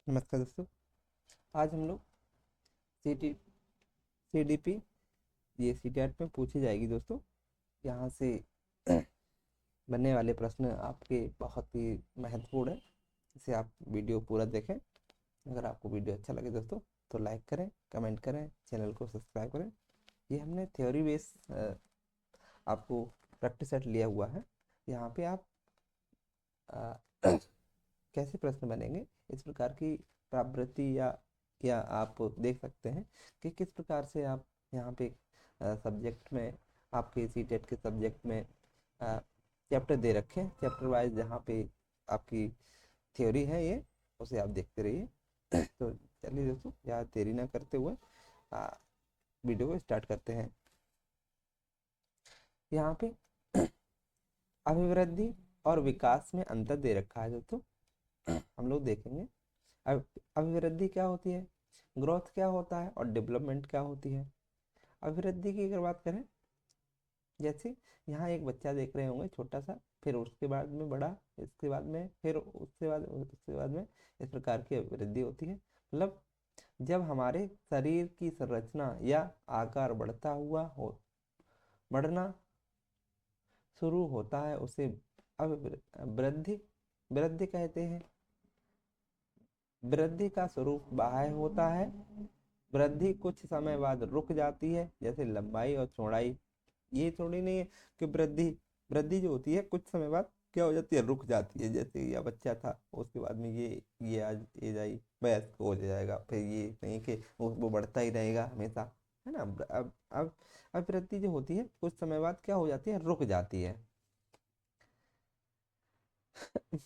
नमस्कार दोस्तों। आज हम लोग सी डी पी ये CTET में पूछी जाएगी दोस्तों। यहाँ से बनने वाले प्रश्न आपके बहुत ही महत्वपूर्ण है। इसे आप वीडियो पूरा देखें। अगर आपको वीडियो अच्छा लगे दोस्तों तो लाइक करें, कमेंट करें, चैनल को सब्सक्राइब करें। ये हमने थ्योरी बेस आपको प्रैक्टिस सेट लिया हुआ है। यहाँ पे आप अ, कैसे प्रश्न बनेंगे, इस प्रकार की प्रवृत्ति या आप देख सकते हैं कि किस प्रकार से आप यहाँ पे सब्जेक्ट में, आपके CTET के सब्जेक्ट में चैप्टर दे रखे हैं। चैप्टर वाइज जहाँ पे आपकी थ्योरी है ये, उसे आप देखते रहिए। तो चलिए दोस्तों, ज़्यादा देरी ना करते हुए वीडियो को स्टार्ट करते हैं। यहाँ पे अभिवृद्धि और विकास में अंतर दे रखा है दोस्तों। हम लोग देखेंगे अब अभिवृद्धि क्या होती है, ग्रोथ क्या होता है और डेवलपमेंट क्या होती है। अभिवृद्धि की अगर बात करें, जैसे यहाँ एक बच्चा देख रहे होंगे छोटा सा, फिर उसके बाद में बड़ा, इसके बाद में फिर उसके बाद में इस प्रकार की अभिवृद्धि होती है। मतलब जब हमारे शरीर की संरचना या आकार बढ़ना शुरू होता है उसे वृद्धि वृद्धि कहते हैं। वृद्धि का स्वरूप बाह्य होता है। वृद्धि कुछ समय बाद रुक जाती है, जैसे लंबाई और चौड़ाई। ये थोड़ी नहीं है कि वृद्धि वृद्धि जो होती है कुछ समय बाद क्या हो जाती है, रुक जाती है। जैसे यह बच्चा था, उसके बाद में ये आज एज आई, वयस्क हो जाएगा, फिर ये नहीं कि वो बढ़ता ही रहेगा हमेशा, है ना। अब वृद्धि जो होती है कुछ समय बाद क्या हो जाती है, रुक जाती है।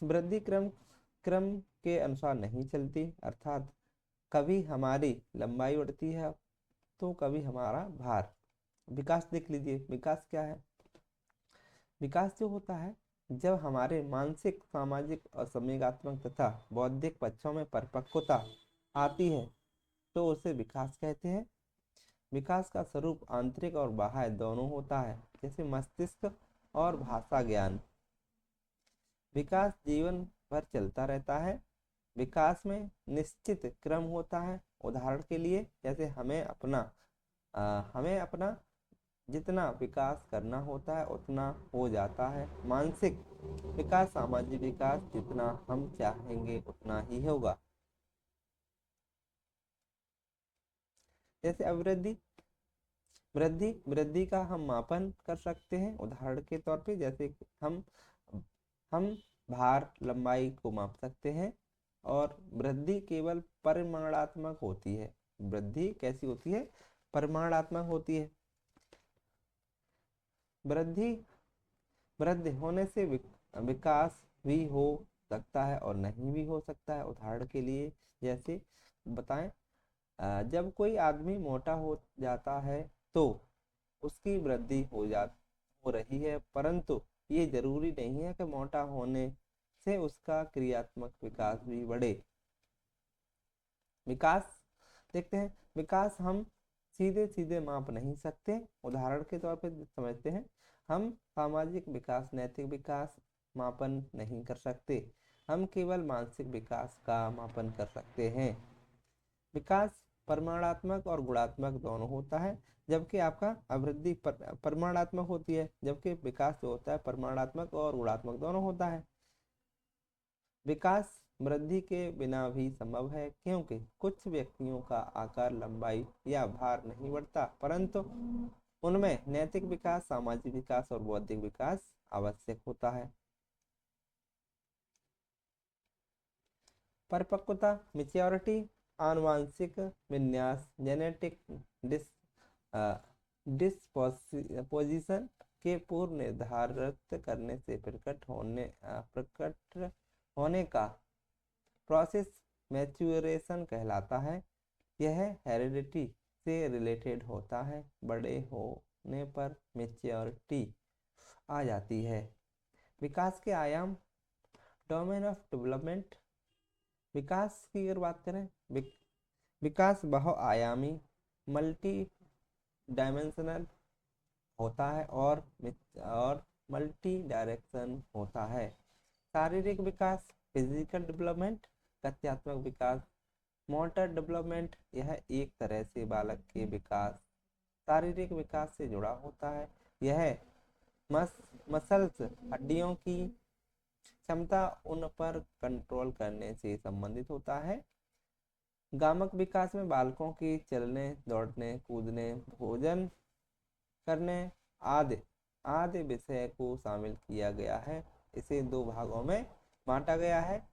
वृद्धि क्रम क्रम के अनुसार नहीं चलती, अर्थात कभी हमारी लंबाई बढ़ती है तो कभी हमारा भार। विकास देख लीजिए, विकास क्या है। विकास जो होता है जब हमारे मानसिक, सामाजिक और संवेगात्मक तथा बौद्धिक पक्षों में परिपक्वता आती है तो उसे विकास कहते हैं। विकास का स्वरूप आंतरिक और बाह्य दोनों होता है, जैसे मस्तिष्क और भाषा ज्ञान। विकास जीवन भर चलता रहता है। विकास में निश्चित क्रम होता है। उदाहरण के लिए, जैसे हमें अपना जितना विकास करना होता है उतना हो जाता है। मानसिक विकास, सामाजिक विकास जितना हम चाहेंगे उतना ही होगा। जैसे अभिवृद्धि वृद्धि वृद्धि का हम मापन कर सकते हैं। उदाहरण के तौर पे, जैसे हम हम भार, लंबाई को माप सकते हैं। और वृद्धि केवल परिमाणात्मक होती है। वृद्धि कैसी होती है, परिमाणात्मक होती है। वृद्धि वृद्धि होने से विकास भी हो सकता है और नहीं भी हो सकता है। उदाहरण के लिए जैसे बताएं, जब कोई आदमी मोटा हो जाता है तो उसकी वृद्धि हो रही है, परंतु ये जरूरी नहीं है कि मोटा होने से उसका क्रियात्मक विकास भी बढ़े। विकास देखते हैं। विकास हम सीधे सीधे माप नहीं सकते। उदाहरण के तौर पर समझते हैं, हम सामाजिक विकास, नैतिक विकास मापन नहीं कर सकते। हम केवल मानसिक विकास का मापन कर सकते हैं। विकास परिमाणात्मक और गुणात्मक दोनों होता है, जबकि आपका अभिवृद्धि परिमाणात्मक होती है, जबकि विकास जो होता है परिमाणात्मक और गुणात्मक दोनों होता है। विकास वृद्धि के बिना भी संभव है, क्योंकि कुछ व्यक्तियों का आकार, लंबाई या भार नहीं बढ़ता, परंतु उनमें नैतिक विकास, सामाजिक विकास और बौद्धिक विकास आवश्यक होता है। परिपक्वता, मेच्योरिटी, आनुवांशिक विन्यास, जेनेटिक डिस डिस्पोजिशन के पूर्व निर्धारित करने से प्रकट होने का प्रोसेस मैच्योरेशन कहलाता है। यह हेरिडिटी से रिलेटेड होता है। बड़े होने पर मेच्योरिटी आ जाती है। विकास के आयाम, डोमेन ऑफ डेवलपमेंट। विकास की अगर बात करें, विकास बहुआयामी, मल्टी डायमेंशनल होता है और मल्टी डायरेक्शन होता है। शारीरिक विकास, फिजिकल डेवलपमेंट गत्यात्मक विकास, मोटर डेवलपमेंट, यह एक तरह से बालक के विकास, शारीरिक विकास से जुड़ा होता है। यह मसल्स, हड्डियों की क्षमता, उन पर कंट्रोल करने से संबंधित होता है। गामक विकास में बालकों की चलने, दौड़ने, कूदने, भोजन करने आदि आदि विषय को शामिल किया गया है। इसे दो भागों में बांटा गया है,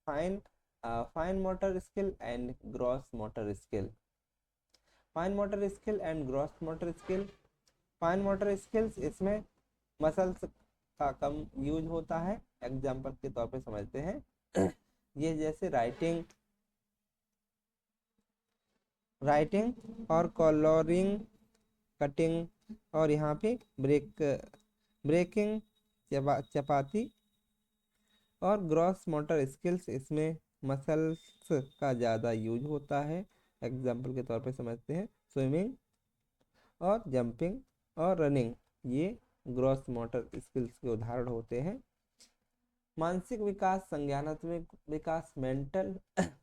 fine motor skill and gross motor skill. Fine motor skill and gross motor skill. Fine motor skills, इसमें मसल्स का कम यूज होता है। एग्जाम्पल के तौर पे समझते हैं ये जैसे राइटिंग और कॉलरिंग, कटिंग, और यहाँ पे ब्रेकिंग, चपाती। और ग्रॉस मोटर स्किल्स, इसमें मसल्स का ज़्यादा यूज होता है। एग्जाम्पल के तौर पे समझते हैं स्विमिंग और जंपिंग और रनिंग, ये ग्रॉस मोटर स्किल्स के उदाहरण होते हैं। मानसिक विकास, संज्ञानात्मक विकास, मेंटल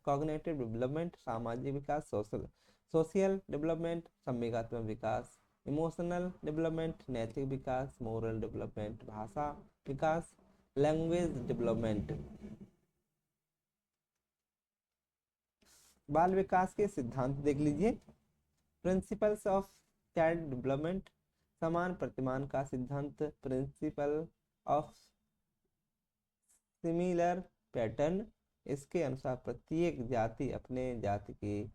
कॉग्निटिव डेवलपमेंट, सामाजिक विकास, सोशल डेवलपमेंट, संवेगात्मक विकास, इमोशनल डेवलपमेंट, नैतिक विकास, मोरल डेवलपमेंट, भाषा विकास, लैंग्वेज डेवलपमेंट। बाल विकास के सिद्धांत देख लीजिए। प्रिंसिपल्स ऑफ चाइल्ड डेवलपमेंट, समान प्रतिमान का सिद्धांत, प्रिंसिपल ऑफ सिमिलर पैटर्न, इसके अनुसार प्रत्येक जाति अपने जाति के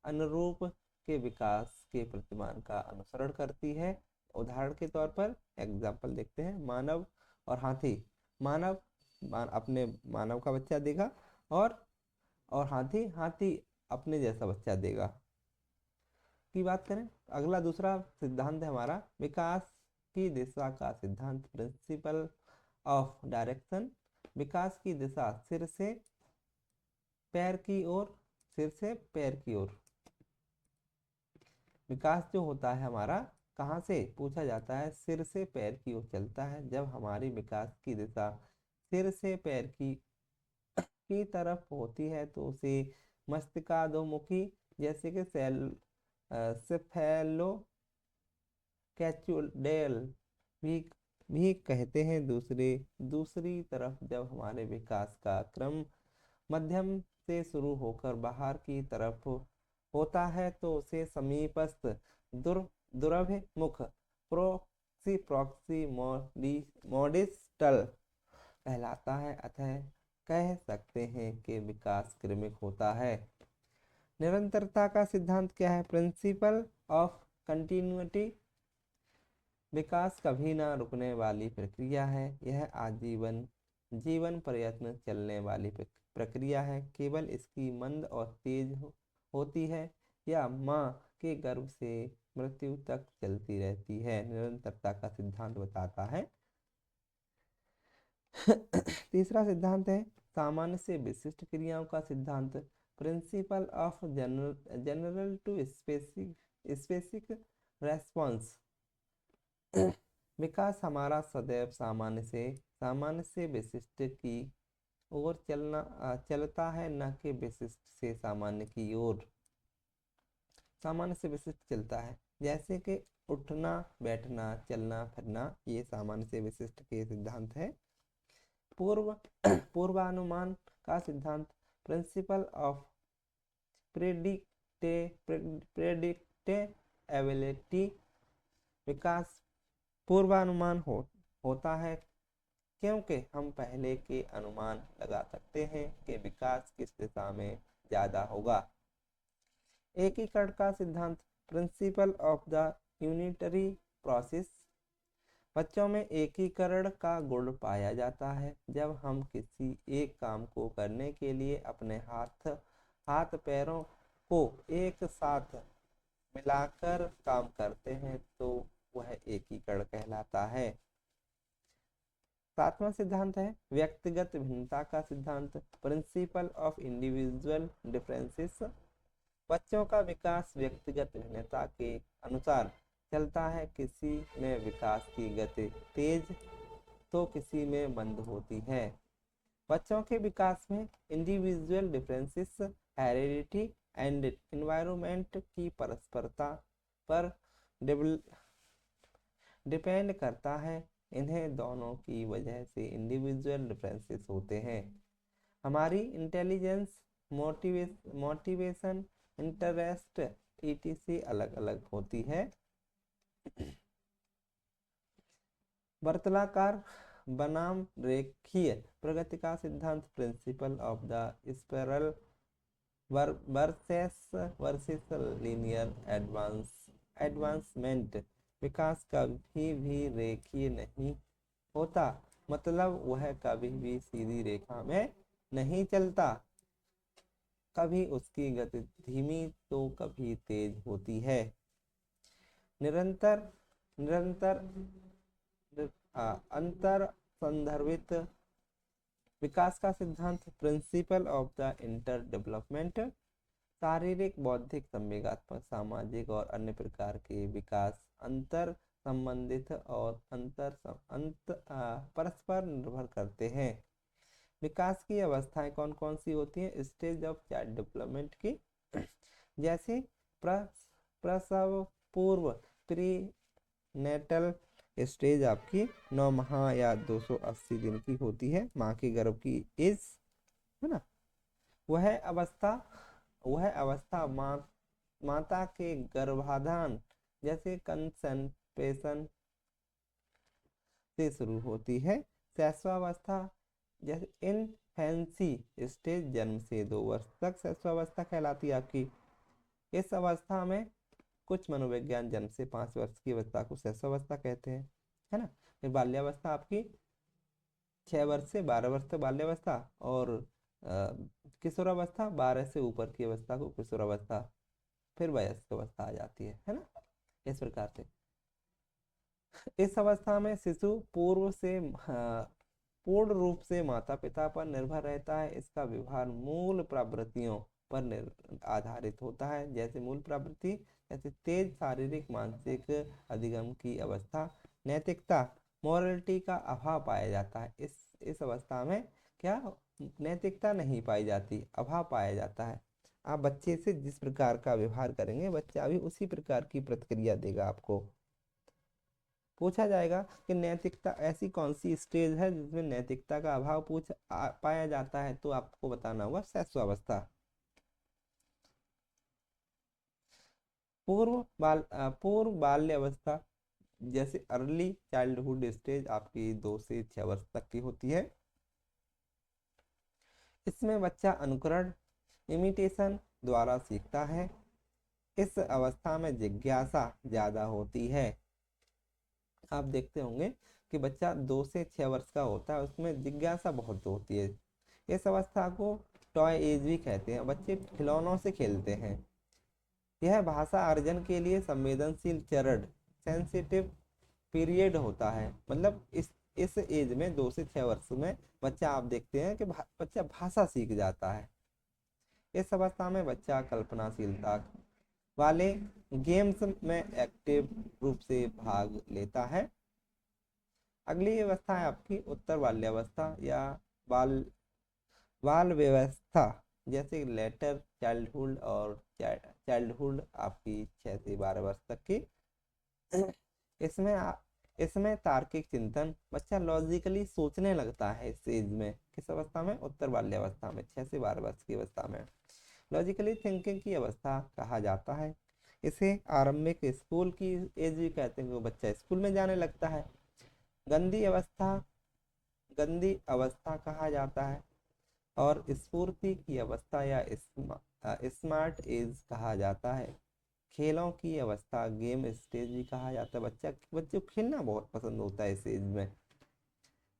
अनुरूप के विकास के प्रतिमान का अनुसरण करती है। उदाहरण के तौर पर एग्जाम्पल देखते हैं, मानव और हाथी। अपने मानव का बच्चा देगा और हाथी अपने जैसा बच्चा देगा। की बात करें, अगला दूसरा सिद्धांत है हमारा विकास की दिशा का सिद्धांत, प्रिंसिपल ऑफ डायरेक्शन। विकास की दिशा सिर से पैर की ओर, सिर से पैर की ओर। विकास जो होता है हमारा कहाँ से पूछा जाता है, सिर से पैर की ओर चलता है। जब हमारी विकास की दिशा सिर से पैर की तरफ होती है तो उसे मस्तिष्काधोमुखी, जैसे कि सेफेलो कैचुडेल भी कहते हैं। दूसरी तरफ जब हमारे विकास का क्रम मध्यम से शुरू होकर बाहर की तरफ होता है तो उसे समीपस्थ दुरभिमुख मोडिस्टल कहलाता है। अतः कह सकते हैं कि विकास क्रमिक होता है। निरंतरता का सिद्धांत क्या है, प्रिंसिपल ऑफ कंटिन्यूटी। विकास कभी ना रुकने वाली प्रक्रिया है। यह जीवन प्रयत्न चलने वाली प्रक्रिया है। केवल इसकी मंद और तेज होती है या माँ के गर्भ से मृत्यु तक चलती रहती है। निरंतरता का सिद्धांत बताता है। तीसरा सिद्धांत है सामान्य से विशिष्ट क्रियाओं का सिद्धांत, principle of general to specific response. विकास हमारा सदैव सामान्य से विशिष्ट की ओर चलता है, न कि विशिष्ट से सामान्य की ओर। सामान्य से विशिष्ट चलता है, जैसे कि उठना, बैठना, चलना फिरना, ये सामान्य से विशिष्ट के सिद्धांत है। पूर्वानुमान का सिद्धांत, प्रिंसिपल ऑफ प्रेडिक्टेबिलिटी। विकास पूर्वानुमान होता है क्योंकि हम पहले के अनुमान लगा सकते हैं कि विकास किस दिशा में ज्यादा होगा। एकीकरण का सिद्धांत, principle of the unitary process. बच्चों में एकीकरण का गुण पाया जाता है। जब हम किसी एक काम को करने के लिए अपने हाथ पैरों को एक साथ मिलाकर काम करते हैं तो वह एकीकरण कहलाता है। सातवां सिद्धांत है व्यक्तिगत भिन्नता का सिद्धांत, प्रिंसिपल ऑफ इंडिविजुअल डिफरेंसेस। बच्चों का विकास व्यक्तिगत भिन्नता के अनुसार चलता है। किसी में विकास की गति तेज तो किसी में मंद होती है। बच्चों के विकास में individual differences, heredity and environment की परस्परता पर डिपेंड करता है। इन्हें दोनों की वजह से इंडिविजुअल डिफरेंसेस होते हैं। हमारी इंटेलिजेंस, मोटिवेशन, इंटरेस्ट etc अलग अलग होती है। वर्तुलाकार बनाम रेखीय प्रगति का सिद्धांत, principle of the spiral versus linear advancement. विकास कभी भी रेखीय नहीं होता, मतलब वह कभी भी सीधी रेखा में नहीं चलता। कभी उसकी गति धीमी तो कभी तेज होती है। निरंतर निरंतर अंतर संदर्भित विकास का सिद्धांत, principle of the inter development. शारीरिक, बौद्धिक, संवेगात्मक, सामाजिक और अन्य प्रकार के विकास अंतर संबंधित और परस्पर निर्भर करते हैं। विकास की अवस्थाएं कौन कौन सी होती हैं? स्टेज ऑफ चाइल्ड डेवलपमेंट की, जैसे प्रसव पूर्व प्री नेटल स्टेज आपकी 9 माह या 280 दिन की होती है, माँ के गर्भ की एज, है ना। वह अवस्था माता के गर्भाधान जैसे कंसेप्शन से शुरू होती है। शैशवावस्था जैसे इनफेंसी स्टेज, जन्म से 2 वर्ष तक शैशवावस्था कहलाती है आपकी। इस अवस्था में कुछ मनोविज्ञान जन्म से 5 वर्ष की अवस्था को शैशवावस्था कहते हैं, है ना। फिर बाल्यावस्था आपकी 6 वर्ष से 12 वर्ष तक बाल्यावस्था, और किशोरावस्था 12 से ऊपर की अवस्था को किशोरावस्था, फिर वयस्क अवस्था आ जाती है ना। इस प्रकार से इस अवस्था में शिशु पूर्ण रूप से माता पिता पर निर्भर रहता है। इसका व्यवहार मूल प्रवृत्तियों पर आधारित होता है, जैसे मूल प्रवृत्ति जैसे तेज शारीरिक मानसिक अधिगम की अवस्था। नैतिकता, मॉरलिटी का अभाव पाया जाता है। इस अवस्था में क्या नैतिकता नहीं पाई जाती, अभाव पाया जाता है। आप बच्चे से जिस प्रकार का व्यवहार करेंगे, बच्चा भी उसी प्रकार की प्रतिक्रिया देगा आपको। पूछा जाएगा कि नैतिकता ऐसी कौन सी स्टेज है जिसमें नैतिकता का अभाव पाया जाता है, तो आपको बताना होगा शैशवावस्था। पूर्व बाल्य अवस्था जैसे अर्ली चाइल्डहुड स्टेज आपकी 2 से 6 वर्ष तक की होती है। इसमें बच्चा अनुकरण, इमिटेशन द्वारा सीखता है। इस अवस्था में जिज्ञासा ज्यादा होती है। आप देखते होंगे कि बच्चा 2 से 6 वर्ष का होता है, उसमें जिज्ञासा बहुत होती है। इस अवस्था को टॉय एज भी कहते हैं, बच्चे खिलौनों से खेलते हैं। यह भाषा अर्जन के लिए संवेदनशील चरण, सेंसिटिव पीरियड होता है। मतलब इस एज में 2 से 6 वर्ष में बच्चा, आप देखते हैं कि बच्चा भाषा सीख जाता है। इस अवस्था में बच्चा कल्पनाशीलता वाले गेम्स में एक्टिव रूप से भाग लेता है। अगली अवस्था है आपकी उत्तर बाल्यावस्था या बाल व्यवस्था, जैसे लेटर चाइल्डहुड और चाइल्डहुड आपकी 6 से 12 वर्ष तक की। इसमें तार्किक चिंतन, बच्चा लॉजिकली सोचने लगता है इस एज में। किस अवस्था में? उत्तर बाल्यावस्था में, 6 से 12 वर्ष की अवस्था में लॉजिकली थिंकिंग की अवस्था कहा जाता है। इसे आरंभिक स्कूल की एज भी कहते हैं, वो बच्चा स्कूल में जाने लगता है। गंदी अवस्था कहा जाता है, और स्फूर्ति की अवस्था या स्मार्ट एज कहा जाता है। खेलों की अवस्था, गेम स्टेज भी कहा जाता है। बच्चे को खेलना बहुत पसंद होता है इस एज में।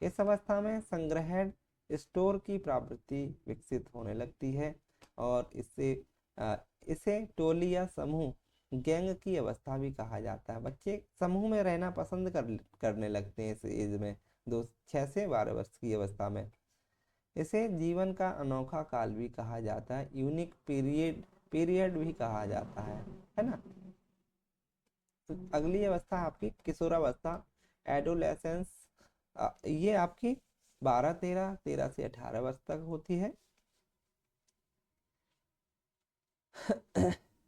इस अवस्था में संग्रहण स्टोर की प्रवृत्ति विकसित होने लगती है, और इसे टोली या समूह गैंग की अवस्था भी कहा जाता है। बच्चे समूह में रहना पसंद करने लगते हैं इस एज में, 6 से 12 वर्ष की अवस्था में। इसे जीवन का अनोखा काल भी कहा जाता है, यूनिक पीरियड भी कहा जाता है ना। तो अगली अवस्था आपकी किशोरावस्था, एडोलेसेंस। ये आपकी 12, 13, 13 से 18 वर्ष तक होती है।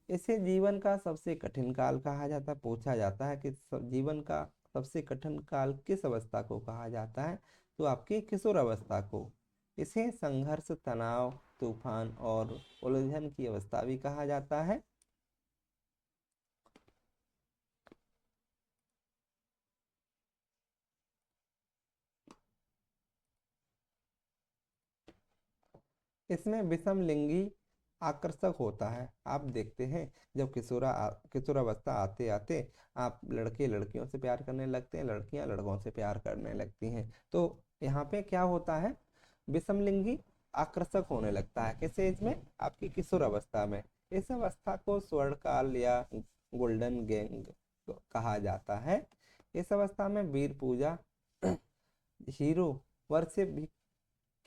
इसे जीवन का सबसे कठिन काल कहा जाता है। पूछा जाता है कि जीवन का सबसे कठिन काल किस अवस्था को कहा जाता है, तो आपकी किशोर अवस्था को। इसे संघर्ष, तनाव, तूफान और उलझन की अवस्था भी कहा जाता है। इसमें विषम लिंगी आकर्षक होता है। आप देखते हैं जब किशोरावस्था आते आते आप लड़के लड़कियों से प्यार करने लगते हैं, लड़कियां लड़कों से प्यार करने लगती हैं। तो यहाँ पे क्या होता है, विषम लिंगी आकर्षक होने लगता है। किस एज में, आपकी किशोर अवस्था में। इस अवस्था को स्वर्ण काल या गोल्डन गैंग कहा जाता है। इस अवस्था में वीर पूजा, हीरो वर्शिप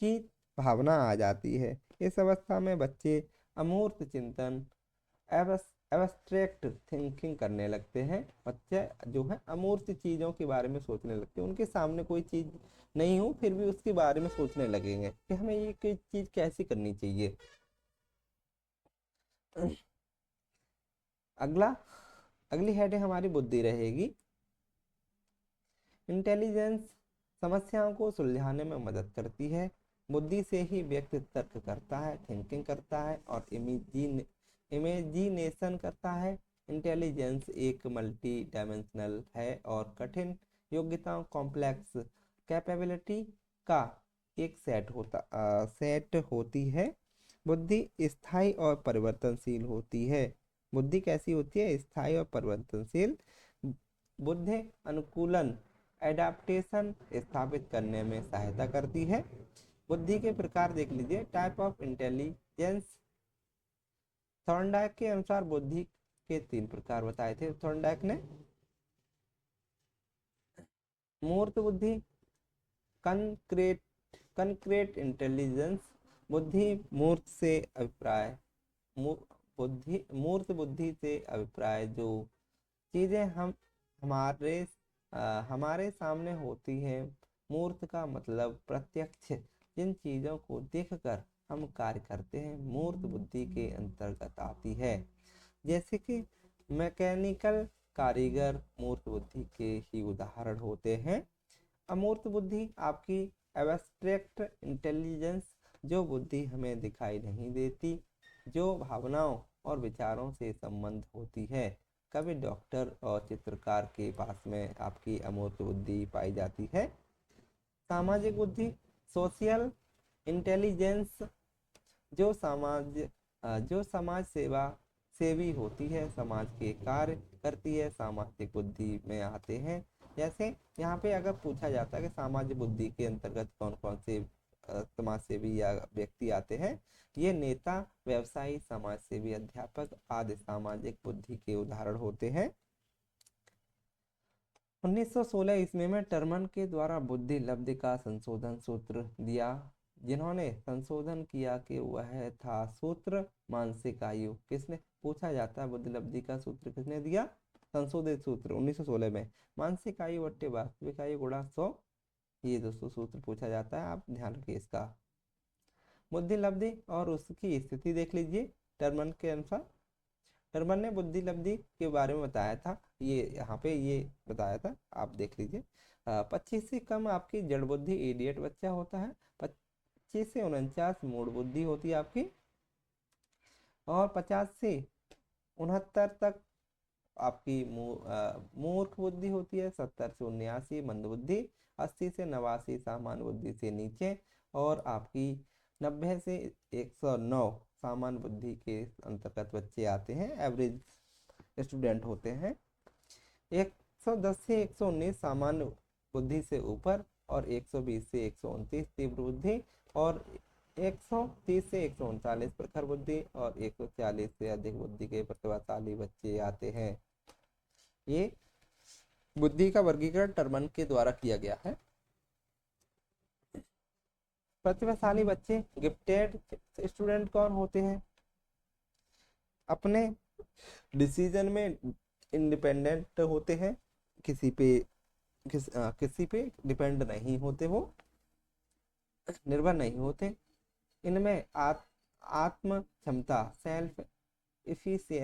की भावना आ जाती है। इस अवस्था में बच्चे अमूर्त चिंतन, एब्स्ट्रैक्ट थिंकिंग करने लगते हैं। बच्चे जो है अमूर्त चीज़ों के बारे में सोचने लगते हैं। उनके सामने कोई चीज़ नहीं हो फिर भी उसके बारे में सोचने लगेंगे कि हमें ये कोई चीज़ कैसी करनी चाहिए। अगला अगली हेडिंग हमारी बुद्धि रहेगी। इंटेलिजेंस समस्याओं को सुलझाने में मदद करती है। बुद्धि से ही व्यक्ति तर्क करता है, थिंकिंग करता है और इमेजिनेशन करता है। इंटेलिजेंस एक मल्टी डायमेंशनल है और कठिन योग्यताओं, कॉम्प्लेक्स कैपेबिलिटी का एक सेट होती है। बुद्धि स्थायी और परिवर्तनशील होती है। बुद्धि कैसी होती है, स्थायी और परिवर्तनशील। बुद्धि अनुकूलन, एडाप्टेशन स्थापित करने में सहायता करती है। बुद्धि के प्रकार देख लीजिए, टाइप ऑफ इंटेलिजेंस। थॉर्नडाइक के अनुसार बुद्धि के 3 प्रकार बताए थे थॉर्नडाइक ने। मूर्त बुद्धि, कनक्रेट कनक्रेट इंटेलिजेंस। बुद्धि मूर्त से अभिप्राय मूर्त बुद्धि से अभिप्राय जो चीजें हमारे सामने होती हैं। मूर्त का मतलब प्रत्यक्ष, जिन चीजों को देखकर हम कार्य करते हैं, मूर्त बुद्धि के अंतर्गत आती है। जैसे कि मैकेनिकल कारीगर मूर्त बुद्धि के ही उदाहरण होते हैं। अमूर्त बुद्धि आपकी एब्स्ट्रैक्ट इंटेलिजेंस, जो बुद्धि हमें दिखाई नहीं देती, जो भावनाओं और विचारों से संबंध होती है। कभी डॉक्टर और चित्रकार के पास में आपकी अमूर्त बुद्धि पाई जाती है। सामाजिक बुद्धि, सोशल इंटेलिजेंस, जो समाज सेवा सेवी होती है, समाज के कार्य करती है, सामाजिक बुद्धि में आते हैं। जैसे यहाँ पे अगर पूछा जाता है कि सामाजिक बुद्धि के अंतर्गत कौन कौन से समाज सेवी या व्यक्ति आते हैं, ये नेता, व्यवसायी, समाज सेवी, अध्यापक आदि सामाजिक बुद्धि के उदाहरण होते हैं। 1916 ईस्वी में टर्मन के द्वारा बुद्धि लब्धि का संशोधन सूत्र दिया। जिन्होंने संशोधन किया कि वह था सूत्र मानसिक आयु। किसने, पूछा जाता है बुद्धि लब्धि का सूत्र किसने दिया, संशोधित सूत्र 1916 में। मानसिक आयु बट्टे वास्तविक आयु गुणा 100, ये दोस्तों सूत्र पूछा जाता है, आप ध्यान रखिए इसका। बुद्धि लब्धि और उसकी स्थिति देख लीजिए। टर्मन के अनुसार, टर्मन ने बुद्धि लब्धि के बारे में बताया था, ये यहाँ पे ये बताया था, आप देख लीजिए। 25 से कम आपकी जड़ बुद्धि इडियट बच्चा होता है। 25 से 49 मूड बुद्धि होती है आपकी। और 50 से 69 तक आपकी मूर्ख बुद्धि होती है। 70 से 79 मंद बुद्धि। 80 से 89 सामान्य बुद्धि से नीचे। और आपकी 90 से 109 सामान्य बुद्धि के अंतर्गत बच्चे आते हैं, एवरेज स्टूडेंट होते हैं। 110 से 119 सामान्य बुद्धि से ऊपर। और 120 से 129 तीव्र बुद्धि। और 130 से 139 प्रखर बुद्धि। और 140 से अधिक बुद्धि के प्रतिभाशाली बच्चे आते हैं। ये बुद्धि का वर्गीकरण टर्मन के द्वारा किया गया है। प्रतिभाशाली बच्चे, गिफ्टेड स्टूडेंट कौन होते हैं, अपने डिसीजन में इंडिपेंडेंट होते हैं, किसी पे डिपेंड नहीं होते वो। निर्भर नहीं होते। इनमें आत्म क्षमता, सेल्फ एफिकेसी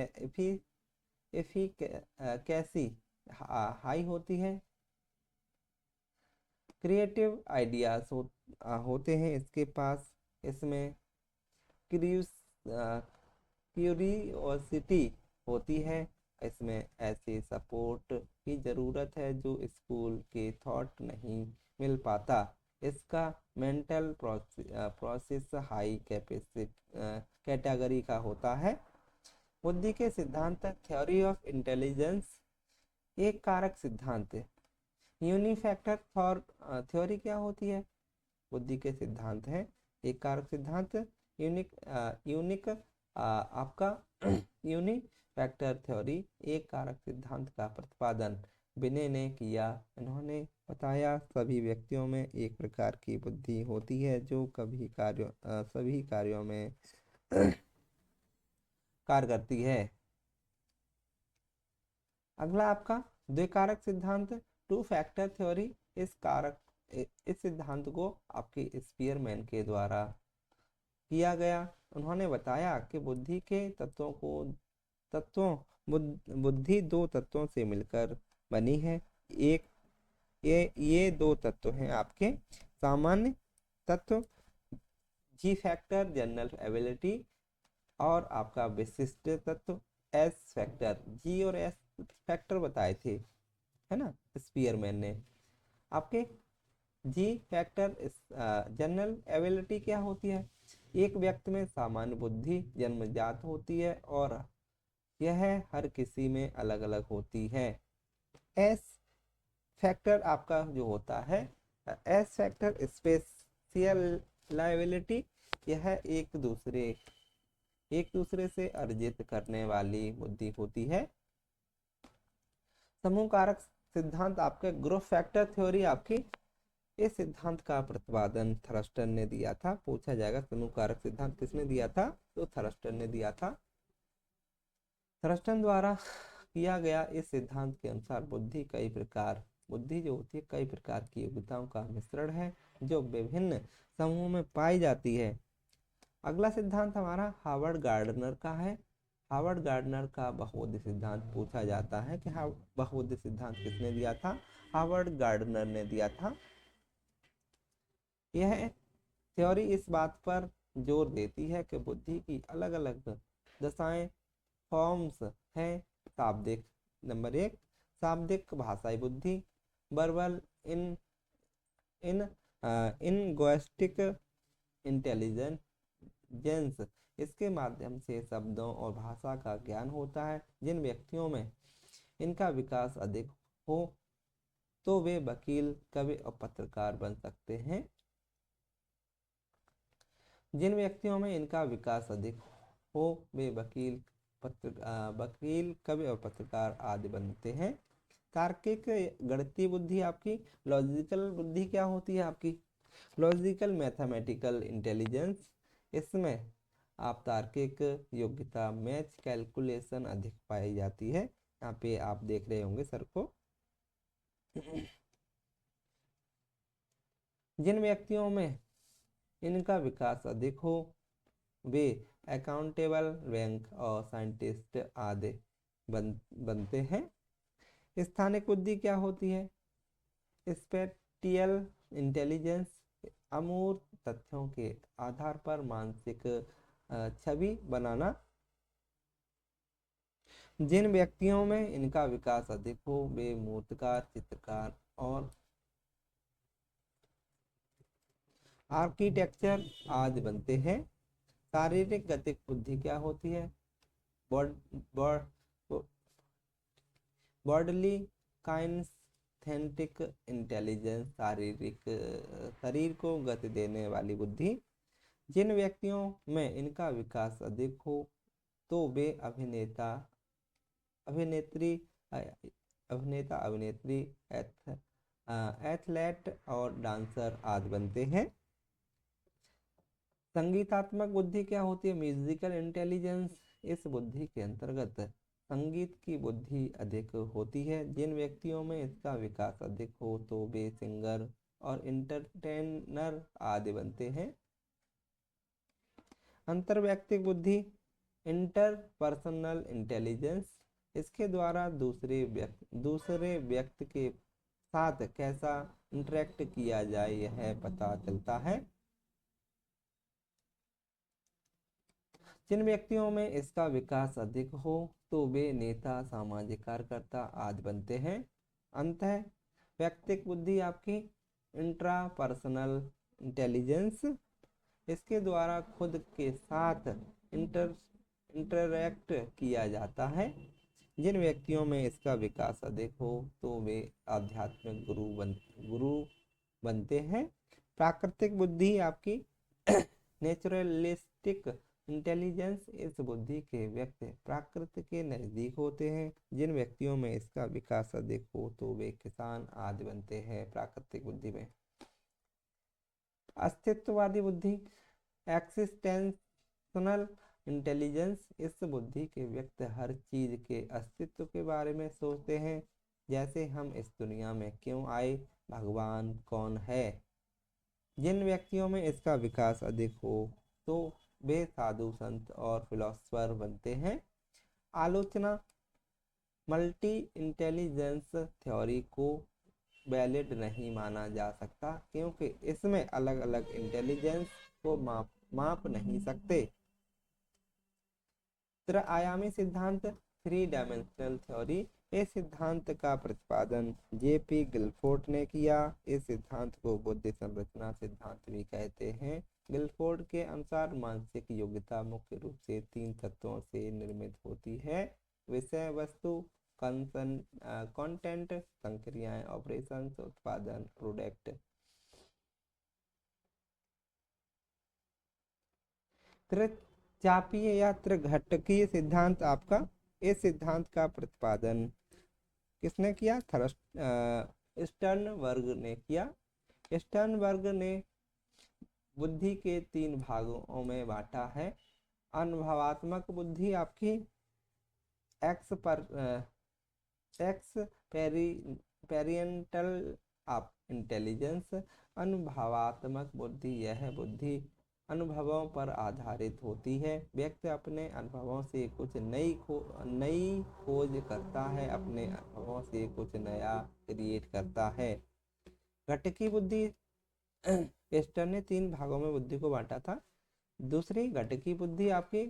हाई होती है। क्रिएटिव आइडियाज होते हैं इसके पास। इसमें क्यूरियोसिटी होती है। इसमें ऐसे सपोर्ट की ज़रूरत है जो स्कूल के थॉट नहीं मिल पाता। इसका मेंटल प्रोसेस हाई कैटेगरी का होता है। बुद्धि के सिद्धांत, थ्योरी ऑफ इंटेलिजेंस एक कारक सिद्धांत। यूनिफैक्टर थ्योरी क्या होती है? बुद्धि के सिद्धांत है एक कारक सिद्धांत। यूनिक आपका यूनिफैक्टर थ्योरी एक कारक सिद्धांत का प्रतिपादन बिने ने किया। इन्होंने बताया सभी व्यक्तियों में एक प्रकार की बुद्धि होती है जो सभी कार्यों में कार्य करती है। अगला आपका द्विकारक सिद्धांत, टू फैक्टर थ्योरी। इस सिद्धांत को आपके स्पीयरमैन के द्वारा किया गया। उन्होंने बताया कि बुद्धि के बुद्धि दो तत्वों से मिलकर बनी है। एक ये दो तत्व हैं आपके सामान्य तत्व, जी फैक्टर जनरल एबिलिटी, और आपका विशिष्ट तत्व एस फैक्टर। जी और एस फैक्टर बताए थे, है ना, स्पीयरमैन ने। आपके जी फैक्टर जनरल एबिलिटी क्या होती है? एक व्यक्ति में सामान्य बुद्धि जन्मजात होती है और यह हर किसी में अलग अलग होती है। एस फैक्टर आपका जो होता है, एस फैक्टर स्पेशलाइबिलिटी, यह एक दूसरे से अर्जित करने वाली बुद्धि होती है। समूह कारक सिद्धांत आपके ग्रुप फैक्टर थ्योरी आपकी, इस सिद्धांत का प्रतिपादन थरस्टन ने दिया था। पूछा जाएगा समूह कारक सिद्धांत किसने दिया था? तो थरस्टन ने दिया था। थरस्टन द्वारा किया गया इस सिद्धांत के अनुसार बुद्धि जो होती है कई प्रकार की योग्यताओं का मिश्रण है जो विभिन्न समूहों में पाई जाती है। अगला सिद्धांत हमारा हावर्ड गार्डनर का है। हावर्ड गार्डनर का बहुबुद्धि सिद्धांत पूछा जाता है कि बहुबुद्धि सिद्धांत किसने दिया था? हावर्ड गार्डनर ने दिया था। यह थ्योरी इस बात पर जोर देती है कि बुद्धि की अलग अलग दशाएं, फॉर्म्स हैं। शाब्दिक, नंबर 1 शाब्दिक भाषाई बुद्धि, वर्बल इनगोइस्टिक इंटेलिजेंस, इसके माध्यम से शब्दों और भाषा का ज्ञान होता है। जिन व्यक्तियों में इनका विकास अधिक हो तो वे वकील, कवि और पत्रकार बन सकते हैं। जिन व्यक्तियों में इनका विकास अधिक हो वे वकील, कवि और पत्रकार आदि बनते हैं। तार्किक गणितीय बुद्धि आपकी, लॉजिकल बुद्धि क्या होती है आपकी? लॉजिकल मैथमेटिकल इंटेलिजेंस, इसमें आप तार्किक योग्यता, मैथ कैलकुलेशन अधिक पाई जाती है। यहाँ पे आप देख रहे होंगे सर को। जिन व्यक्तियों में इनका विकास अधिक हो वे अकाउंटेबल, बैंक और साइंटिस्ट आदि बनते हैं। स्थानिक बुद्धि क्या होती है? स्पेटियल इंटेलिजेंस, अमूर्त तथ्यों के आधार पर मानसिक छवि बनाना। जिन व्यक्तियों में इनका विकास अधिक हो वे मूर्तिकार, चित्रकार और आर्किटेक्चर आदि बनते हैं। शारीरिक गतिक बुद्धि क्या होती है? बॉडली काइनेस्थेटिक इंटेलिजेंस, शरीर को गति देने वाली बुद्धि। जिन व्यक्तियों में इनका विकास अधिक हो तो वे अभिनेत्री, एथलेट और डांसर आदि बनते हैं। संगीतात्मक बुद्धि क्या होती है? म्यूजिकल इंटेलिजेंस, इस बुद्धि के अंतर्गत संगीत की बुद्धि अधिक होती है। जिन व्यक्तियों में इसका विकास अधिक हो तो वे सिंगर और इंटरटेनर आदि बनते हैं। अंतर्वैयक्तिक बुद्धि, इंटरपर्सनल इंटेलिजेंस, इसके द्वारा दूसरे व्यक्ति के साथ कैसा इंटरेक्ट किया जाए यह पता चलता है। जिन व्यक्तियों में इसका विकास अधिक हो तो वे नेता, सामाजिक कार्यकर्ता आदि बनते हैं। अंतः व्यक्तिक बुद्धि आपकी इंट्रापर्सनल इंटेलिजेंस, इसके द्वारा खुद के साथ इंटरैक्ट किया जाता है। जिन व्यक्तियों में इसका विकास अधिक हो तो वे आध्यात्मिक गुरु बनते हैं। प्राकृतिक बुद्धि आपकी नेचुरलिस्टिक इंटेलिजेंस, इस बुद्धि के व्यक्ति प्रकृति के नजदीक होते हैं। जिन व्यक्तियों में इसका विकास अधिक हो तो वे किसान आदि बनते हैं प्राकृतिक बुद्धि में। अस्तित्ववादी बुद्धि, एक्सिस्टेंशनल इंटेलिजेंस, इस बुद्धि के व्यक्ति हर चीज के अस्तित्व के बारे में सोचते हैं, जैसे हम इस दुनिया में क्यों आए, भगवान कौन है। जिन व्यक्तियों में इसका विकास अधिक हो तो वे साधु संत और फिलोसफर बनते हैं। आलोचना, मल्टी इंटेलिजेंस थ्योरी को वैलिड नहीं माना जा सकता क्योंकि इसमें अलग अलग इंटेलिजेंस को माप नहीं सकते। त्रिआयामी सिद्धांत, थ्री डायमेंशनल थ्योरी, इस सिद्धांत का प्रतिपादन जेपी गिलफोर्ड ने किया। इस सिद्धांत को बुद्धि संरचना सिद्धांत भी कहते हैं। गिलफोर्ड के अनुसार मानसिक योग्यता मुख्य रूप से 3 तत्वों से निर्मित होती है: विषय वस्तु, कंटेंट, संक्रियाएं, ऑपरेशंस, उत्पादन, प्रोडक्ट। त्रिचापीय या त्रिघटकीय सिद्धांत आपका, इस सिद्धांत का प्रतिपादन किसने किया? स्टर्नबर्ग ने किया। स्टर्नबर्ग ने बुद्धि के 3 भागों में बांटा है। अनुभवात्मक बुद्धि आपकी एक्सपेरिएंटल इंटेलिजेंस। अनुभवात्मक बुद्धि, यह बुद्धि अनुभवों पर आधारित होती है। व्यक्ति अपने अनुभवों से कुछ नई खोज करता है, अपने अनुभवों से कुछ नया क्रिएट करता है। घटकी बुद्धि, एस्टर ने 3 भागों में बुद्धि को बांटा था। दूसरी घटकी बुद्धि आपकी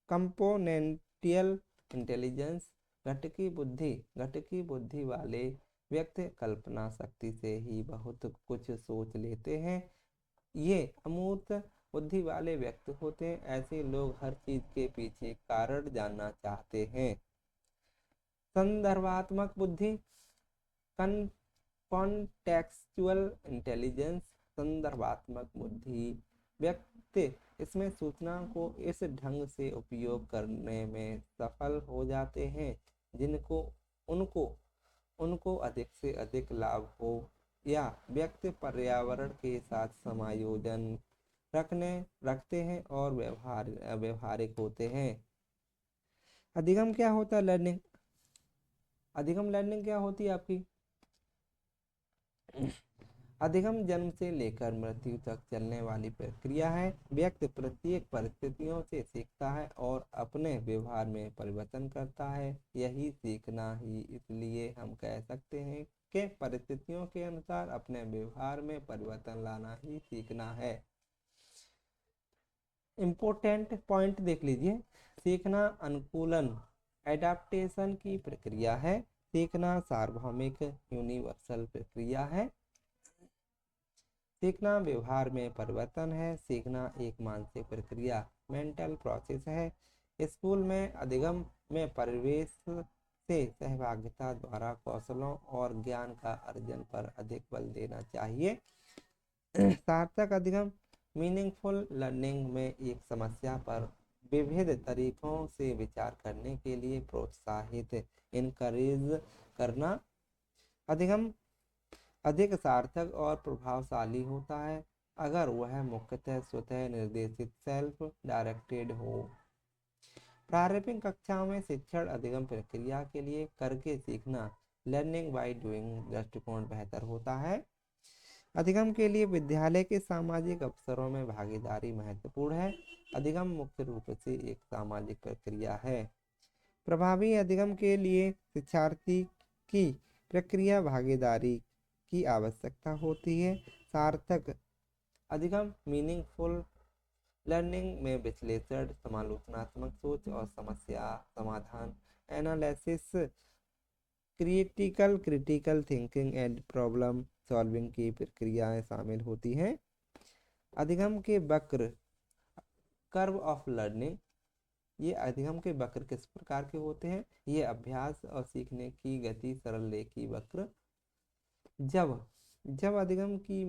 कंपोनेंटियल इंटेलिजेंस। घटकी बुद्धि वाले व्यक्ति कल्पना शक्ति से ही बहुत कुछ सोच लेते हैं। ये अमूर्त बुद्धि वाले व्यक्ति होते हैं। ऐसे लोग हर चीज के पीछे कारण जानना चाहते हैं। संदर्भात्मक बुद्धि, कॉन्टेक्सचुअल इंटेलिजेंस। संदर्भात्मक बुद्धि व्यक्ति इसमें सूचना को इस ढंग से उपयोग करने में सफल हो जाते हैं जिनको उनको अधिक से अधिक लाभ हो, या व्यक्ति पर्यावरण के साथ समायोजन रखते हैं और व्यवहारिक होते हैं। अधिगम क्या होता है? लर्निंग। अधिगम लर्निंग क्या होती है आपकी? अधिगम जन्म से लेकर मृत्यु तक चलने वाली प्रक्रिया है। व्यक्ति प्रत्येक परिस्थितियों से सीखता है और अपने व्यवहार में परिवर्तन करता है। यही सीखना ही, इसलिए हम कह सकते हैं कि परिस्थितियों के अनुसार अपने व्यवहार में परिवर्तन लाना ही सीखना है। इम्पोर्टेंट पॉइंट देख लीजिए। सीखना अनुकूलन, एडाप्टेशन की प्रक्रिया है। सीखना सार्वभौमिक यूनिवर्सल प्रक्रिया है। सीखना व्यवहार में परिवर्तन है। सीखना एक मानसिक प्रक्रिया, मेंटल प्रोसेस है। स्कूल में अधिगम में परिवेश से सहभागिता द्वारा कौशलों और ज्ञान का अर्जन पर अधिक बल देना चाहिए। सार्थक अधिगम, मीनिंगफुल लर्निंग में एक समस्या पर विविध तरीकों से विचार करने के लिए प्रोत्साहित, इनकरेज करना। अधिगम अधिक सार्थक और प्रभावशाली होता है अगर वह मुख्यतः स्वतः निर्देशित, सेल्फ डायरेक्टेड हो। प्रारंभिक कक्षाओं में शिक्षण अधिगम प्रक्रिया के लिए करके सीखना, लर्निंग बाय डूइंग दृष्टिकोण बेहतर होता है। अधिगम के लिए विद्यालय के सामाजिक अवसरों में भागीदारी महत्वपूर्ण है। अधिगम मुख्य रूप से एक सामाजिक प्रक्रिया है। प्रभावी अधिगम के लिए शिक्षार्थी की प्रक्रिया भागीदारी की आवश्यकता होती है। सार्थक अधिगम मीनिंगफुल लर्निंग में विश्लेषण, समालोचनात्मक सोच और समस्या समाधान, analysis, critical thinking and problem solving की प्रक्रियाएं शामिल होती हैं। अधिगम के वक्र, कर्व ऑफ लर्निंग, ये अधिगम के वक्र किस प्रकार के होते हैं? ये अभ्यास और सीखने की गति सरल रेखी वक्र। जब जब अधिगम की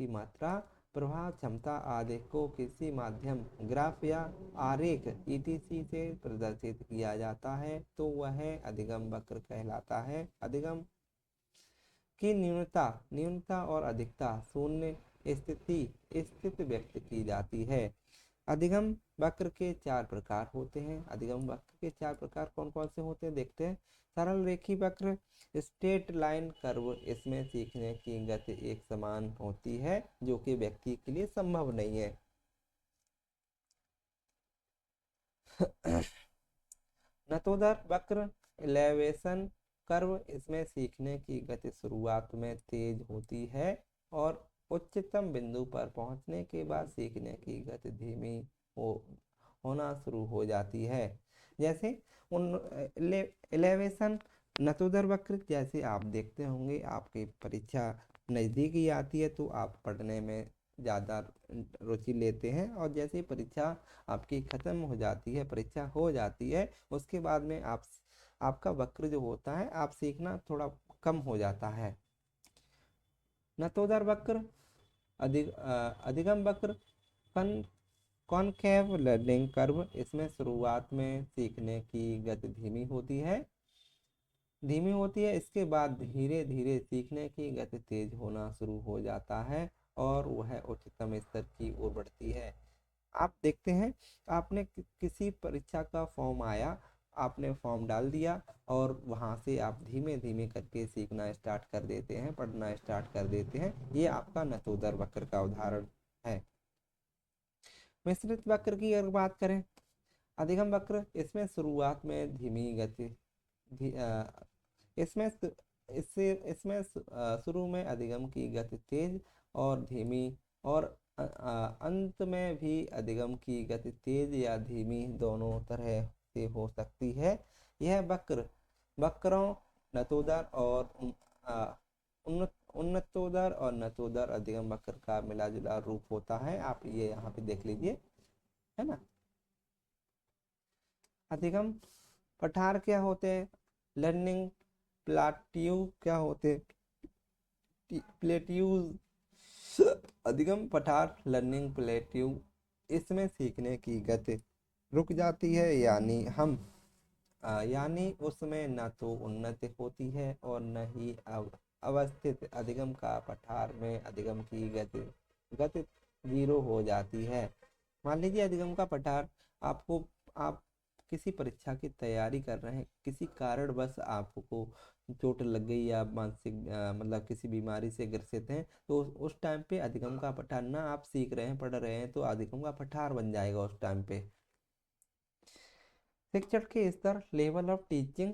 मात्रा प्रभाव, क्षमता आदि को किसी माध्यम, ग्राफ या आरेख ETC से प्रदर्शित किया जाता है तो वह अधिगम वक्र कहलाता है। अधिगम की न्यूनता और अधिकता शून्य स्थिति व्यक्त की जाती है। अधिगम वक्र के 4 प्रकार होते हैं। अधिगम वक्र के 4 प्रकार कौन कौन से होते हैं देखते हैं। सरल रेखी वक्र, स्ट्रेट लाइन कर्व, इसमें सीखने की गति एक समान होती है जो कि व्यक्ति के लिए संभव नहीं है। नतोदर वक्र, एलेवेशन कर्व, इसमें सीखने की गति शुरुआत में तेज होती है और उच्चतम बिंदु पर पहुंचने के बाद सीखने की गति धीमी होना शुरू हो जाती है। जैसे एलेवेशन नतोदर वक्र, जैसे आप देखते होंगे आपकी परीक्षा नज़दीक ही आती है तो आप पढ़ने में ज़्यादा रुचि लेते हैं और जैसे परीक्षा आपकी ख़त्म हो जाती है, परीक्षा हो जाती है, उसके बाद में आपका वक्र जो होता है आप सीखना थोड़ा कम हो जाता है। नतोदर वक्र, अधिगम वक्र, कॉनकेव लर्निंग कर्व, इसमें शुरुआत में सीखने की गति धीमी होती है, इसके बाद धीरे धीरे सीखने की गति तेज होना शुरू हो जाता है और वह उच्चतम स्तर की ओर बढ़ती है। आप देखते हैं आपने किसी परीक्षा का फॉर्म आया, आपने फॉर्म डाल दिया और वहाँ से आप धीमे धीमे करके सीखना स्टार्ट कर देते हैं, पढ़ना स्टार्ट कर देते हैं। ये आपका नतोदर वक्र का उदाहरण है। मिश्रित वक्र की अगर बात करें, अधिगम वक्र, इसमें शुरुआत में धीमी गति इसमें शुरू में अधिगम की गति तेज और धीमी और अंत में भी अधिगम की गति तेज या धीमी दोनों तरह से हो सकती है। यह वक्रों नतोदर और उन्नतोदर और नतोदर अधिगम वक्र का मिला जुला रूप होता है। आप ये यहाँ पे देख लीजिए, है ना। अधिगम पठार क्या होते हैं? लर्निंग प्लेट्यू क्या होते? प्लेट्यूज। अधिगम पठार लर्निंग प्लेट्यू, इसमें सीखने की गति रुक जाती है, यानी उसमें न तो उन्नति होती है और न ही अवस्थित। अधिगम का पठार में अधिगम की गति 0 हो जाती है। मान लीजिए अधिगम का पठार आप किसी परीक्षा की तैयारी कर रहे हैं, किसी कारणवश आपको चोट लग गई या मानसिक मतलब किसी बीमारी से ग्रसित हैं, तो उस टाइम पे अधिगम का पठार ना आप सीख रहे हैं, पढ़ रहे हैं, तो अधिगम का पठार बन जाएगा उस टाइम पे। शिक्षण के स्तर, लेवल ऑफ टीचिंग।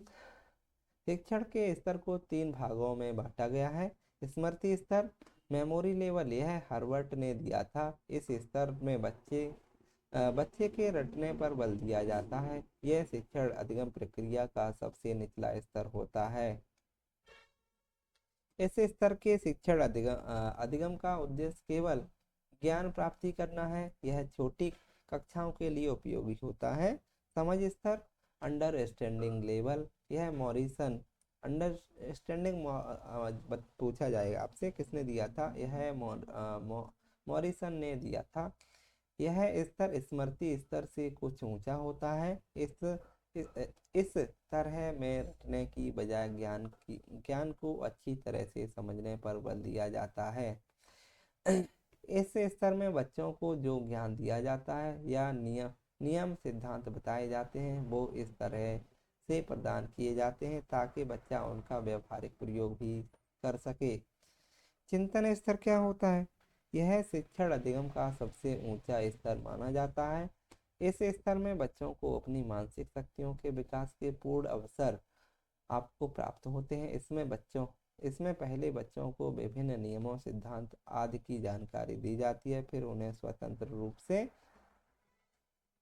शिक्षण के स्तर को 3 भागों में बांटा गया है। स्मृति स्तर, मेमोरी लेवल, यह हार्वर्ड ने दिया था। इस स्तर में बच्चे के रटने पर बल दिया जाता है। यह शिक्षण अधिगम प्रक्रिया का सबसे निचला स्तर होता है। इस स्तर के शिक्षण अधिगम का उद्देश्य केवल ज्ञान प्राप्ति करना है। यह छोटी कक्षाओं के लिए उपयोगी होता है। समझ स्तर, अंडरस्टैंडिंग लेवल, यह मॉरिसन अंडरस्टैंडिंग पूछा जाएगा आपसे, किसने दिया था? यह मॉरिसन ने दिया था। यह स्तर स्मृति स्तर से कुछ ऊंचा होता है। इस तरह में रटने की बजाय ज्ञान को अच्छी तरह से समझने पर बल दिया जाता है। इस स्तर में बच्चों को जो ज्ञान दिया जाता है या नियम सिद्धांत बताए जाते हैं वो इस तरह से प्रदान किए जाते हैं ताकि बच्चा उनका व्यावहारिक प्रयोग भी कर सके। चिंतन स्तर क्या होता है? यह शिक्षण अधिगम का सबसे ऊंचा स्तर माना जाता है। इस स्तर में बच्चों को अपनी मानसिक शक्तियों के विकास के पूर्ण अवसर आपको प्राप्त होते हैं। इसमें पहले बच्चों को विभिन्न नियमों, सिद्धांत आदि की जानकारी दी जाती है, फिर उन्हें स्वतंत्र रूप से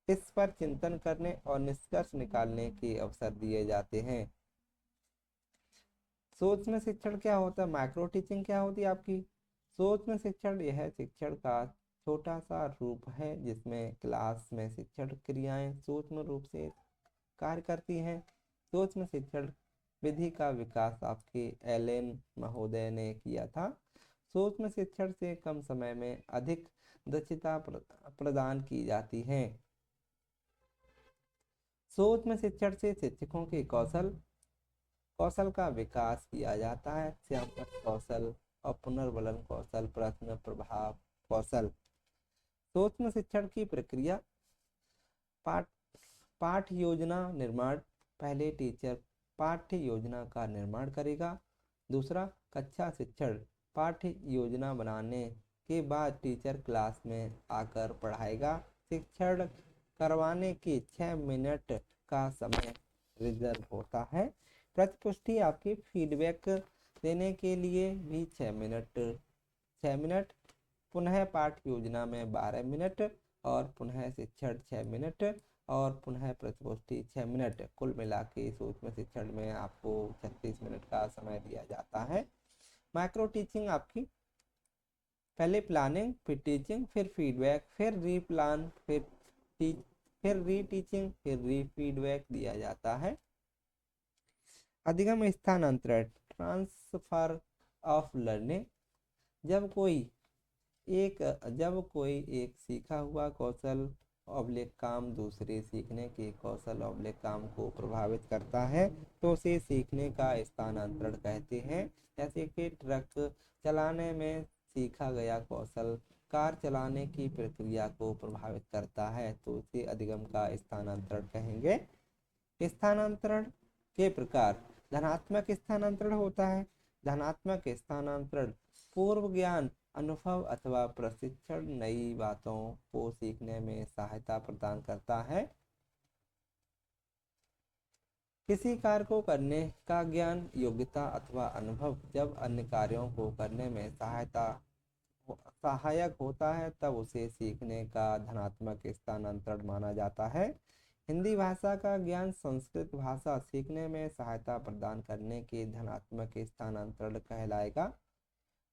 इस पर चिंतन करने और निष्कर्ष निकालने के अवसर दिए जाते हैं। सूक्ष्म शिक्षण क्या होता है? माइक्रो टीचिंग क्या होती है आपकी? सूक्ष्म शिक्षण यह शिक्षण का छोटा सा रूप है जिसमें क्लास में शिक्षण क्रियाएं सूक्ष्म रूप से कार्य करती हैं। सूक्ष्म शिक्षण विधि का विकास आपके एलेन महोदय ने किया था। सूक्ष्म शिक्षण से कम समय में अधिक दक्षता प्रदान की जाती है। सूक्ष्म शिक्षण से शिक्षकों के कौशल का विकास किया जाता है। श्यामपट्ट कौशल और पुनर्वलन कौशल, प्रश्न प्रभाव कौशल। सूक्ष्म शिक्षण की प्रक्रिया: पाठ योजना निर्माण। पहले टीचर पाठ्य योजना का निर्माण करेगा। दूसरा, कक्षा शिक्षण। पाठ्य योजना बनाने के बाद टीचर क्लास में आकर पढ़ाएगा। शिक्षण करवाने के 6 मिनट का समय रिजर्व होता है। प्रतिपुष्टि आपकी फीडबैक देने के लिए भी 6 मिनट। पुनः पाठ योजना में 12 मिनट और पुनः शिक्षण 6 मिनट और पुनः प्रतिपुष्टि 6 मिनट। कुल मिला के सूक्ष्म शिक्षण में आपको 36 मिनट का समय दिया जाता है। माइक्रो टीचिंग आपकी पहले प्लानिंग, फिर टीचिंग, फिर फीडबैक, फिर रीप्लान, फिर रीटीचिंग, फिर रीफीडबैक दिया जाता है। अधिगम स्थानांतरण, ट्रांसफर ऑफ लर्निंग। जब कोई एक सीखा हुआ कौशल ऑब्लिक काम दूसरे सीखने के कौशल ऑब्लिक काम को प्रभावित करता है तो उसे सीखने का स्थानांतरण कहते हैं। जैसे कि ट्रक चलाने में सीखा गया कौशल कार चलाने की प्रक्रिया को प्रभावित करता है तो उसे अधिगम का स्थानांतरण कहेंगे। स्थानांतरण के प्रकार: धनात्मक स्थानांतरण होता है। धनात्मक स्थानांतरण पूर्व ज्ञान, अनुभव अथवा प्रशिक्षण नई बातों को सीखने में सहायता प्रदान करता है। किसी कार्य को करने का ज्ञान, योग्यता अथवा अनुभव जब अन्य कार्यों को करने में सहायक होता है तब उसे सीखने का धनात्मक स्थानांतरण माना जाता है। हिंदी भाषा का ज्ञान, संस्कृत भाषा सीखने में सहायता प्रदान करने के धनात्मक स्थानांतरण कहलाएगा।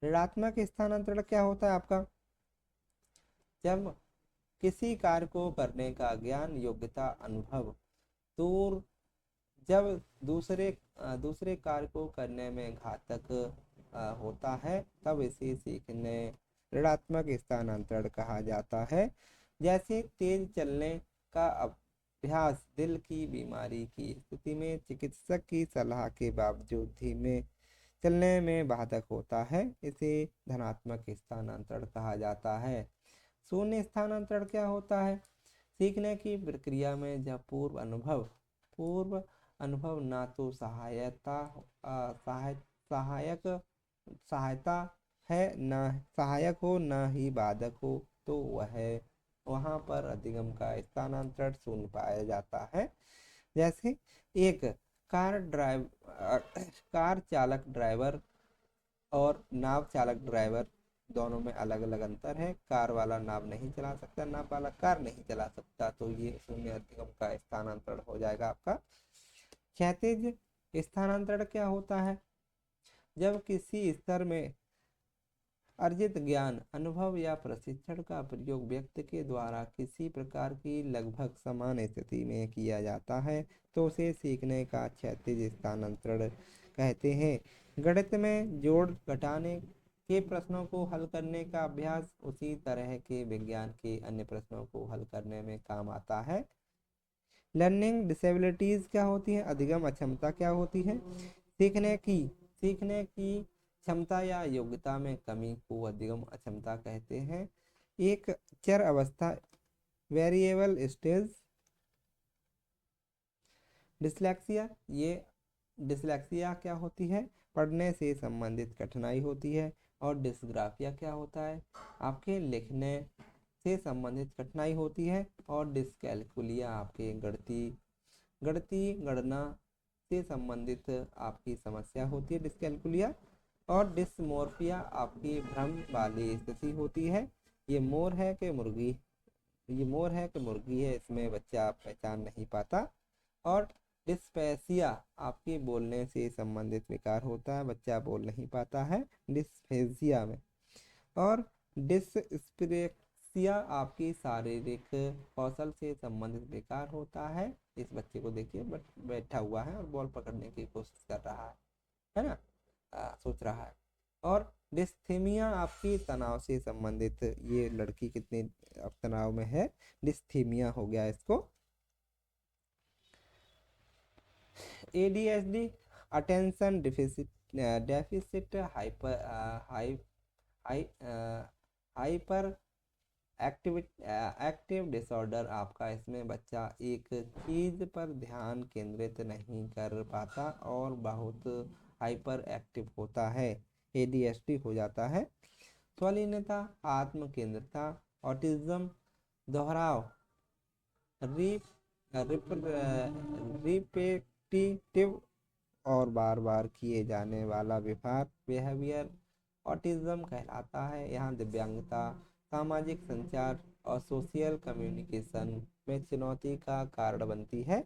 ऋणात्मक स्थानांतरण क्या होता है आपका? जब किसी कार्य को करने का ज्ञान, योग्यता, अनुभव जब दूसरे कार्य को करने में घातक होता है तब इसे सीखने ऋणात्मक स्थानांतरण कहा जाता है। जैसे तेज चलने का अभ्यास दिल की बीमारी की स्थिति में चिकित्सक की सलाह के बावजूद धीमे चलने में बाधक होता है, इसे धनात्मक स्थानांतरण कहा जाता है। शून्य स्थानांतरण क्या होता है? सीखने की प्रक्रिया में जब पूर्व अनुभव ना तो सहायता है, ना सहायक हो, ना ही बाधक हो तो वहाँ पर अधिगम का स्थानांतरण शून्य पाया जाता है। जैसे एक कार चालक ड्राइवर और नाव चालक ड्राइवर दोनों में अलग अलग अंतर है। कार वाला नाव नहीं चला सकता, नाव वाला कार नहीं चला सकता, तो ये शून्य अधिगम का स्थानांतरण हो जाएगा आपका। क्षैतिज स्थानांतरण क्या होता है? जब किसी स्तर में अर्जित ज्ञान, अनुभव या प्रशिक्षण का प्रयोग व्यक्ति के द्वारा किसी प्रकार की लगभग समान स्थिति में किया जाता है तो उसे सीखने का क्षैतिज स्थानांतरण कहते हैं। गणित में जोड़ घटाने के प्रश्नों को हल करने का अभ्यास उसी तरह के विज्ञान के अन्य प्रश्नों को हल करने में काम आता है। लर्निंग डिसेबिलिटीज क्या होती है? अधिगम अक्षमता क्या होती है? सीखने की क्षमता या योग्यता में कमी को अधिगम अक्षमता कहते हैं। एक चर अवस्था, वेरिएबल स्टेज। डिसलेक्सिया क्या होती है? पढ़ने से संबंधित कठिनाई होती है और डिस्ग्राफिया क्या होता है, आपके लिखने से संबंधित कठिनाई होती है। और डिस्कैल्कुलिया आपके गणितीय गणना से संबंधित आपकी समस्या होती है डिस्कैल्कुलिया। और डिस्मोर्फिया आपकी भ्रम वाली स्थिति होती है। ये मोर है कि मुर्गी है, इसमें बच्चा पहचान नहीं पाता। और डिस्पेसिया आपके बोलने से संबंधित विकार होता है, बच्चा बोल नहीं पाता है डिस्फेजिया में। और डिस्पेप्सिया आपकी शारीरिक कौशल से संबंधित विकार होता है। इस बच्चे को देखिए बैठा हुआ है और बॉल पकड़ने की कोशिश कर रहा है ना, सोच रहा है। और डिस्थीमिया आपकी तनाव से संबंधित, ये लड़की कितने तनाव में है, डिस्थीमिया हो गया इसको। ADHD attention deficit hyper active disorder आपका, इसमें बच्चा एक चीज पर ध्यान केंद्रित नहीं कर पाता और बहुत हाइपर एक्टिव होता है, ADHD हो जाता है। स्वलीनता, आत्म केंद्रता, ऑटिज्म, दोहराव, रिपीटेटिव और बार बार किए जाने वाला बिहेवियर ऑटिज्म कहलाता है। यहाँ दिव्यांगता, सामाजिक संचार और सोशल कम्युनिकेशन में चुनौती का कारण बनती है।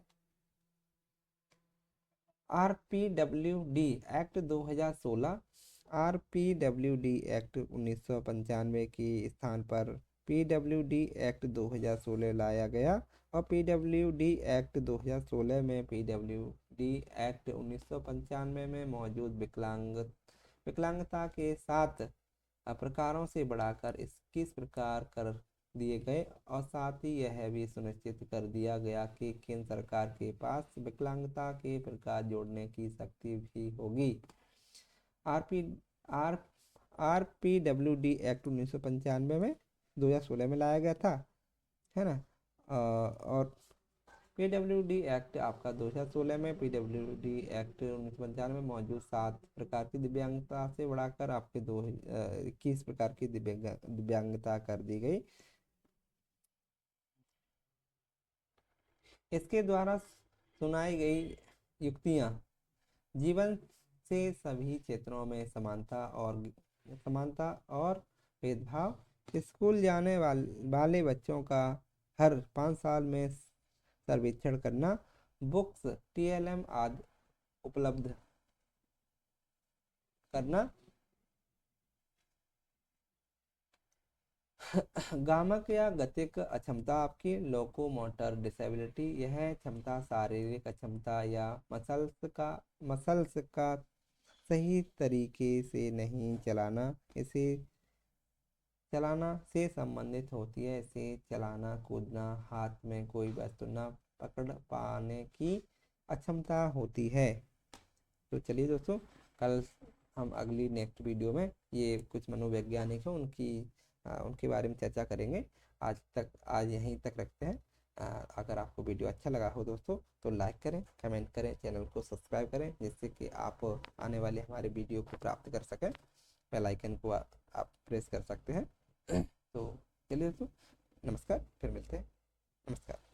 RPWD एक्ट 2016, RPWD एक्ट 1995 के स्थान पर PWD एक्ट 2016 लाया गया। और PWD एक्ट 2016 में PWD एक्ट 1995 में मौजूद विकलांगता के 7 प्रकारों से बढ़ाकर 21 प्रकार कर दिए गए। और साथ ही यह भी सुनिश्चित कर दिया गया कि केंद्र सरकार के पास विकलांगता के प्रकार जोड़ने की शक्ति भी होगी। RPWD एक्ट 1995 में 2016 में लाया गया था, है ना। और PWD एक्ट आपका 2016 में, PWD एक्ट 1995 में मौजूद 7 प्रकार की दिव्यांगता से बढ़ाकर आपके 21 प्रकार की दिव्यांगता कर दी गई। इसके द्वारा सुनाई गई युक्तियां जीवन से सभी क्षेत्रों में समानता और भेदभाव, स्कूल जाने वाले बच्चों का हर 5 साल में सर्वेक्षण करना, बुक्स TLM आदि उपलब्ध करना, गामक या गतिक अक्षमता आपकी लोकोमोटर डिसेबिलिटी, यह क्षमता शारीरिक अक्षमता या मसल्स का सही तरीके से नहीं चलाना से संबंधित होती है। इसे चलाना, कूदना, हाथ में कोई वस्तु न पकड़ पाने की अक्षमता होती है। तो चलिए दोस्तों, कल हम अगली नेक्स्ट वीडियो में ये कुछ मनोवैज्ञानिक हैं उनके बारे में चर्चा करेंगे। आज यहीं तक रखते हैं। अगर आपको वीडियो अच्छा लगा हो दोस्तों तो लाइक करें, कमेंट करें, चैनल को सब्सक्राइब करें, जिससे कि आप आने वाले हमारे वीडियो को प्राप्त कर सकें। बेल आइकन को आप प्रेस कर सकते हैं। तो चलिए दोस्तों, नमस्कार, फिर मिलते हैं। नमस्कार।